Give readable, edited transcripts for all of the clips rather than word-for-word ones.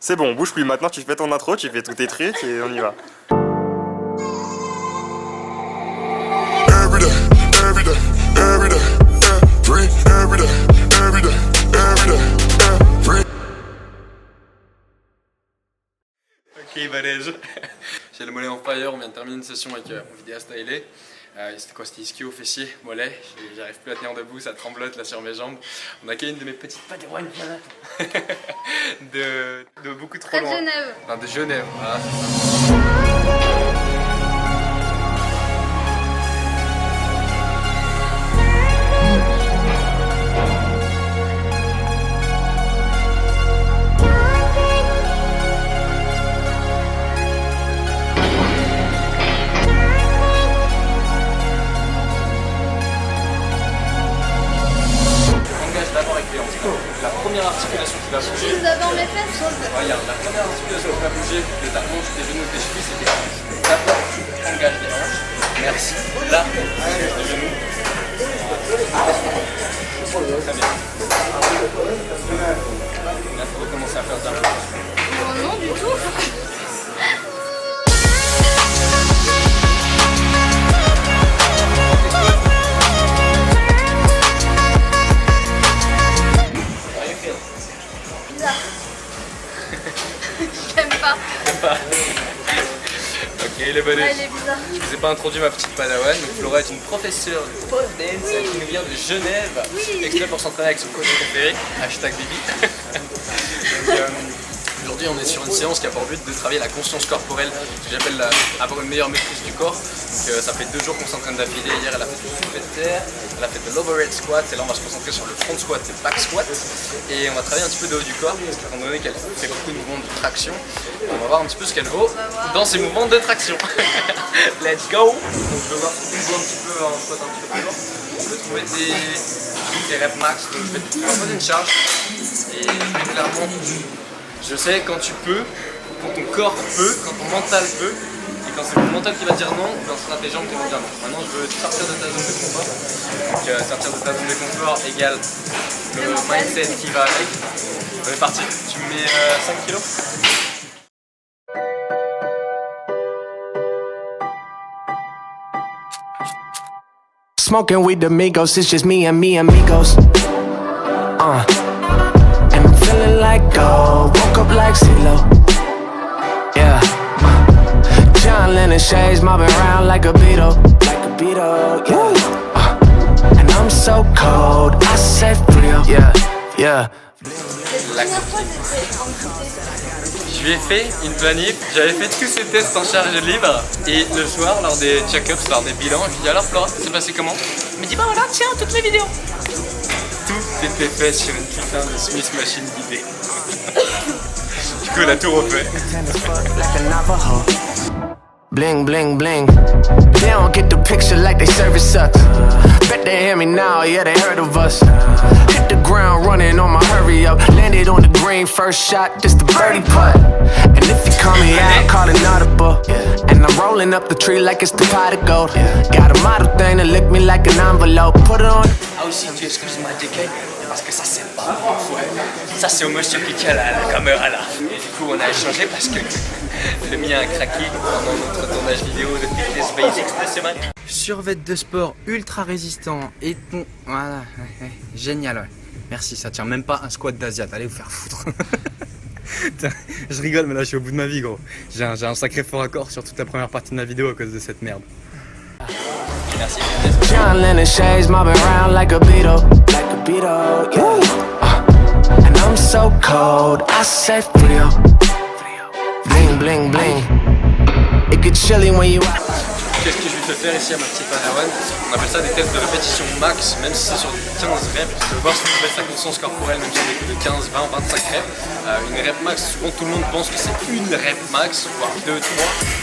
C'est bon, bouge plus. Maintenant, tu fais ton intro, tu fais tous tes trucs et on y va. Ok, balèze. J'ai le mollet en fire, on vient de terminer une session avec mon vidéaste stylé. C'était quoi? C'était ischio, fessier, mollet. J'arrive plus à tenir debout, ça tremblote là sur mes jambes. On a une de mes petites padawans de beaucoup trop loin. De Genève. Enfin, de Genève, voilà, c'est ça. La première articulation qui va bouger. Vous avez en mes fesses. Regarde, la première articulation qui va bouger de ta hanche, tes genoux, tes chevilles, c'est tes hanches. D'abord, tu engages les hanches. Merci. Là, les genoux. Très bien. Là, il faut recommencer à faire de la hanche. Non, du tout. J'aime pas. Ok, les bonnes. Ouais, il est bizarre. Je vous ai pas introduit ma petite padawan. Donc Flora est une professeure de pole dance qui nous vient de Genève, exprès pour s'entraîner avec son coach préféré, #Bibi. Donc, aujourd'hui, on est sur une séance qui a pour but de travailler la conscience corporelle, ce que j'appelle avoir une meilleure maîtrise du corps. Donc, ça fait 2 jours qu'on s'entraîne d'affilée. Hier, elle a fait du soulevé de terre, elle a fait de l'overhead squat, et là, on va se concentrer sur le front squat et back squat. Et on va travailler un petit peu le haut du corps, parce qu'étant donné qu'elle fait beaucoup de mouvements de traction, on va voir un petit peu ce qu'elle vaut dans ces mouvements de traction. Let's go! Donc, je vais voir si tu joues un petit peu en squat un petit peu plus lourd. On peut trouver des reps max, donc je vais te proposer une charge. Et clairement, je sais quand tu peux, quand ton corps peut, quand ton mental peut, et quand c'est ton mental qui va dire non, quand ce sera tes jambes qui vont dire non. Maintenant, je veux sortir de ta zone de confort. Donc, sortir de ta zone de confort égale le mindset qui va avec. On est parti. Tu me mets 5 kilos. Smoking with the Migos, it's just me and me amigos. And I'm feeling like gold, woke up like CeeLo. Yeah. John Lennon shades, mobbing around like a Beatle, yeah. And I'm so cold, I said frio, yeah. La première fois, j'étais en goûter. Je lui ai fait une planif, j'avais fait tous ces tests en charge libre et le soir lors des check-ups, lors des bilans, je lui ai dit alors Flora, c'est passé comment? Il me dit bah voilà, tiens, toutes mes vidéos. Tout était fait sur une putain de Smith machine guidée. Du coup, elle a tout refait. Bling, bling, bling. They don't get the picture like they service sucks. Bet they hear me now, yeah, they heard of us. Hit the ground running on my hurry up. Landed on the green, first shot, just the birdie putt. And if you call me out, call it audible. And I'm rolling up the tree like it's the pot of gold. Got a model thing that lick me like an envelope. Put it on. Ah aussi, tu excuses-moi JK, parce que ça c'est pas ouais. Ça c'est au monsieur qui tient la caméra là. Et du coup on a échangé parce que le mien a craqué pendant notre tournage vidéo de Fitness Basics de semaine. Survêt de sport ultra résistant et ton... Voilà, génial, ouais. Merci, ça tient même pas un squat d'Asiat, allez vous faire foutre. Je rigole mais là je suis au bout de ma vie gros. J'ai un sacré fort accord sur toute la première partie de ma vidéo à cause de cette merde. Merci. John Lennon shades, mobbing around like a Beatle, yeah. And I'm so cold, I said frio. Bling, bling, bling. It get chilly when you out. Qu'est-ce que je lui fais faire ici à ma petite padawan? On appelle ça des tests de répétition max, même si c'est sur des 15 reps, de voir si on peut mettre ça conscience corporelle, même sur des coups de 15, 20, 25 reps. Une rep max, souvent tout le monde pense que c'est une rep max, voire 2, 3.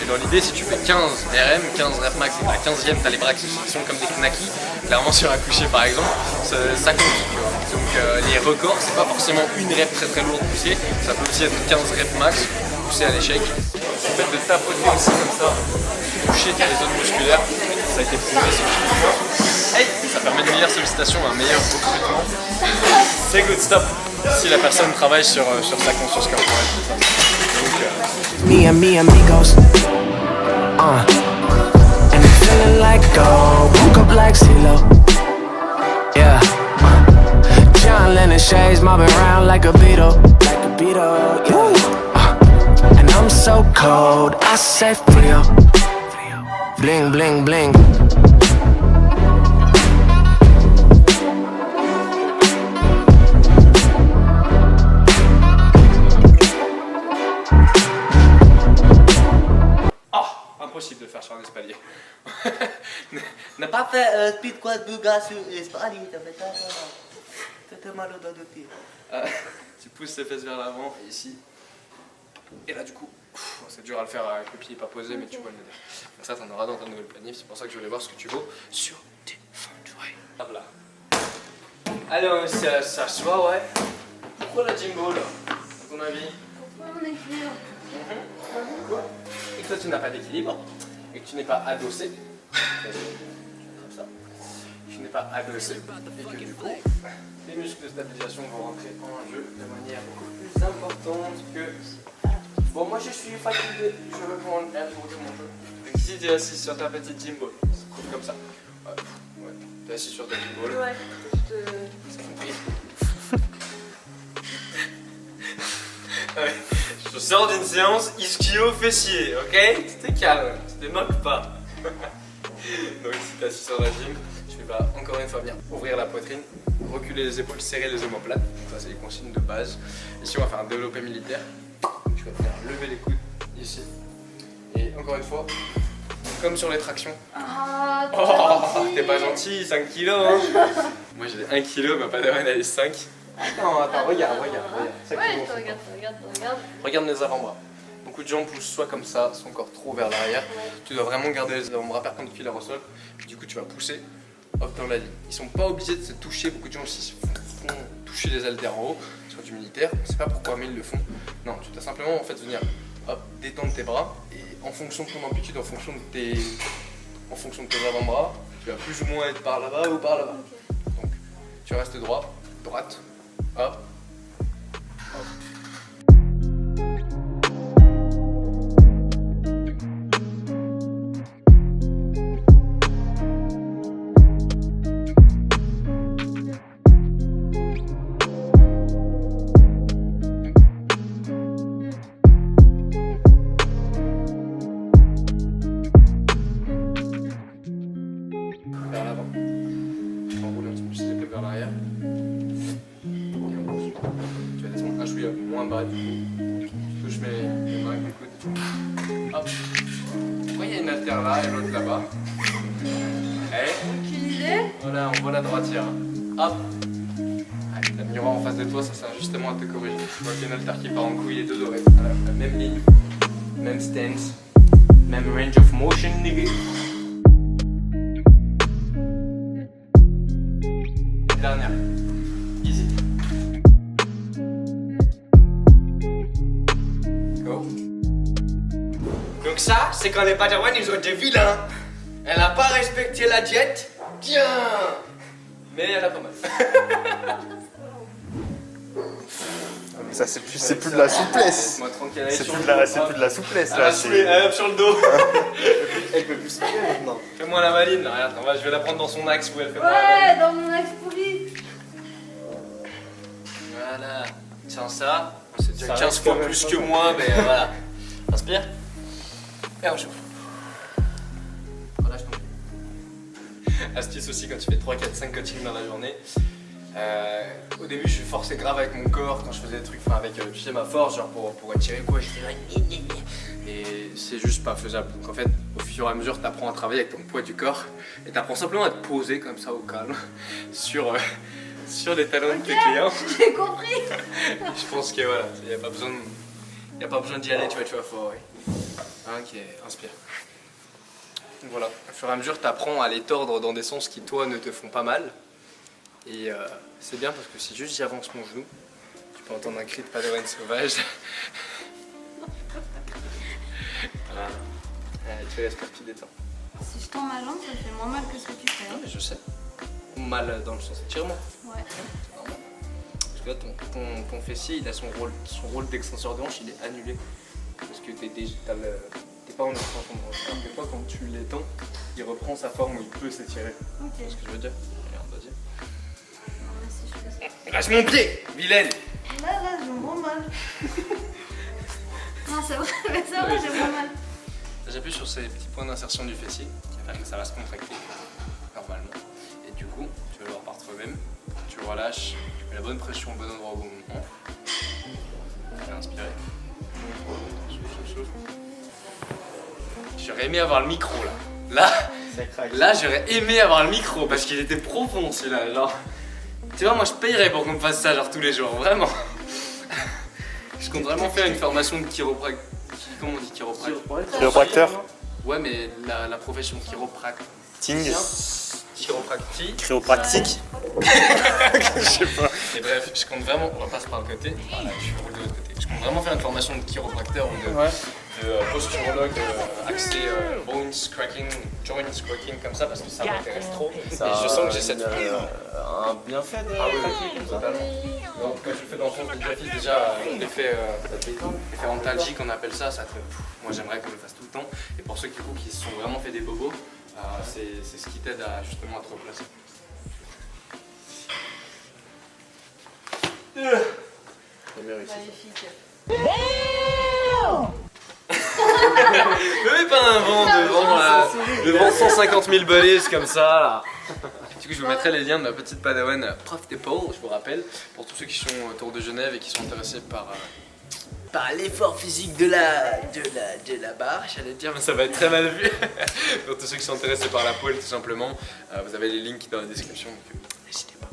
Et dans l'idée, si tu fais 15 RM, 15 reps max, et que la 15e, tu as les bras qui sont comme des knackis, clairement sur un coucher par exemple, ça compte. Tu vois. Donc les records, c'est pas forcément une rep très très lourde poussée, ça peut aussi être 15 reps max, poussé à l'échec. Le fait de tapoter aussi comme ça, toucher les zones musculaires, ça a été prouvé scientifiquement. Hey, ça permet une meilleure sollicitation, un meilleur recrutement. C'est good, stop. Si la personne travaille sur sa conscience corporelle, c'est ça. Donc, Me and me amigos. And I'm feeling like gold. Woke up like CeeLo. Yeah. John Lennon shades mobbing around like a Beatle. Like a Beatle. Yeah. And I'm so cold. I say frio. Bling, bling, bling. impossible de faire sur un espalier. N'a pas fait speed quad buga sur espalier, t'as fait ça. T'as mal au doigt de pied. Tu pousses tes fesses vers l'avant et ici. Et là du coup, c'est dur à le faire avec le pied pas posé, mais tu vois le délire. Ça t'en auras dans ta nouvelle planif, c'est pour ça que je voulais voir ce que tu vaux sur tes fondouilles. Hop là. Allez, on s'assoit, ouais. Pourquoi la Jimbo là, à ton avis? Pourquoi on équilibre? Quoi? Et que toi tu n'as pas d'équilibre, et que tu n'es pas adossé, comme ça, tu n'es pas adossé, et que du coup, les muscles de stabilisation vont rentrer en jeu de manière beaucoup plus importante que... Bon, moi je suis fatigué, je veux prendre un tour de mon jeu. Donc ici tu es assis sur ta petite Jimbo, c'est cool comme ça. Ouais, tu es assis sur ta Jimbo. Ouais, C'est compris. Ouais. Je sors d'une séance ischio-fessier, ok? Tu te calmes, tu te moques pas. Donc si t'es assis sur la gym, tu vas encore une fois venir ouvrir la poitrine, reculer les épaules, serrer les omoplates. Donc ça c'est les consignes de base. Ici on va faire un développé militaire. Donc tu vas venir lever les coudes ici. Et encore une fois, comme sur les tractions. Ah, Oh, t'es pas gentil, 5 kilos hein. Moi j'ai 1 kilo, ma padawan elle est 5. Attends, regarde. Ça Ouais, qui monte. regarde. Regarde mes avant-bras. Beaucoup de gens poussent soit comme ça, son corps trop vers l'arrière. Tu dois vraiment garder les avant-bras perpendiculaires au sol. Du coup, tu vas pousser hop dans la ligne. Ils sont pas obligés de se toucher. Beaucoup de gens aussi font toucher les haltères en haut sur du militaire. On sait pas pourquoi, mais ils le font. Non, tu dois simplement en fait venir hop, détendre tes bras et en fonction de ton amplitude, en fonction de tes avant-bras, tu vas plus ou moins être par là-bas ou par là-bas. Donc, tu restes droit, droite, hop. Vers l'avant. On roule un petit peu plus les épaules vers l'arrière. Et on pousse. Tu vas descendre un chouïa moins bas du coup. Tu touches mes mains avec mes coudes. Hop. Pourquoi il y a une haltère là et l'autre là-bas? Aucune idée? Voilà, on voit la droitière. Hop. Allez, t'as le miroir en face de toi, ça sert justement à te corriger. Tu vois qu'il y a une haltère qui part en couille et deux oreilles. Voilà, la même ligne, même stance, même range of motion, nigga. Dernière. Easy. Go. Donc ça, c'est quand les Padawans ils ont été vilains. Elle a pas respecté la diète. Tiens. Mais elle a pas mal. Ça, c'est plus de la souplesse. Moi tranquille, elle est C'est sur plus le de dos. la souplesse Elle là. a saoulé, elle est sur le dos. Elle peut plus se faire maintenant. Fais-moi la maline. Regarde, je vais la prendre dans son axe où elle fait Ouais, dans mon axe pourri. Voilà. Tiens ça. C'est déjà Ça 15 reste fois quand même plus pas que mal. moi, mais voilà. Inspire. Et on joue. Relâche ton pied. Astuce aussi quand tu fais 3, 4, 5 coachings dans la journée. Au début, je suis forcé grave avec mon corps quand je faisais des trucs, enfin avec tu sais, ma force, genre pour étirer quoi, je disais et c'est juste pas faisable. Donc en fait, au fur et à mesure, tu apprends à travailler avec ton poids du corps et tu apprends simplement à te poser comme ça au calme sur les talons de tes clients. J'ai compris. Je pense que voilà, il n'y a pas besoin d'y aller, tu vois fort. Ouais. Ok, inspire. Donc voilà, au fur et à mesure, tu apprends à les tordre dans des sens qui, toi, ne te font pas mal. Et c'est bien parce que si juste j'avance mon genou, tu peux entendre un cri de Padawan sauvage. Voilà. Tu respires, tu détends. Si je tends ma jambe, ça fait moins mal que ce que tu fais. Non Hein. mais je sais. Mal dans le sens étirement. Ouais. C'est normal. Parce que là ton fessier il a son rôle d'extenseur de hanche il est annulé. Parce que t'es pas en extension de hanche. Alors que toi quand tu l'étends, il reprend sa forme où il peut s'étirer. Ok. Tu vois ce que je veux dire? Regarde, vas-y. Non, mais si je fais ça. Lâche mon pied, vilaine! Là, j'ai vraiment mal. Non, c'est vrai, mais c'est vrai, j'ai vraiment mal. J'appuie sur ces petits points d'insertion du fessier qui va faire que ça va se contracter normalement. Et du coup, tu vas le voir par toi-même, tu relâches, tu mets la bonne pression au bon endroit au bon moment. Tu vas inspirer. Souffle. J'aurais aimé avoir le micro là. Là j'aurais aimé avoir le micro parce qu'il était profond celui-là. Genre, tu vois, moi je payerais pour qu'on me fasse ça genre tous les jours, vraiment. Je compte vraiment faire une formation de chiropracteur. Comment on dit chiropracteur? Chiropracteur. Ouais, mais la profession chiropracteur. Ting. Chiropractique. Chiropractique. Je sais pas. Et bref, je compte vraiment. On repasse par le côté. Voilà, je roule de l'autre côté. Je compte vraiment faire une formation de chiropracteur ou de posturologue axé bones cracking, joints cracking comme ça parce que ça m'intéresse trop. Et je sens que j'ai cette. Un bienfait de Ah oui, totalement. Donc, quand je le fais dans le sens du graphiste, déjà, l'effet antalgique, on appelle ça, moi j'aimerais qu'on le fasse tout le temps. Et pour ceux qui se sont vraiment fait des bobos, c'est ce qui t'aide à justement à te replacer. Magnifique. Ne mets pas un vent devant 150 000 balises comme ça là. Du coup je vous mettrai les liens de ma petite padawan prof d'épaule, je vous rappelle, pour tous ceux qui sont autour de Genève et qui sont intéressés par l'effort physique de la barre, j'allais dire, mais ça va être très mal vu. Pour tous ceux qui sont intéressés par la poêle tout simplement, vous avez les links dans la description, donc n'hésitez pas.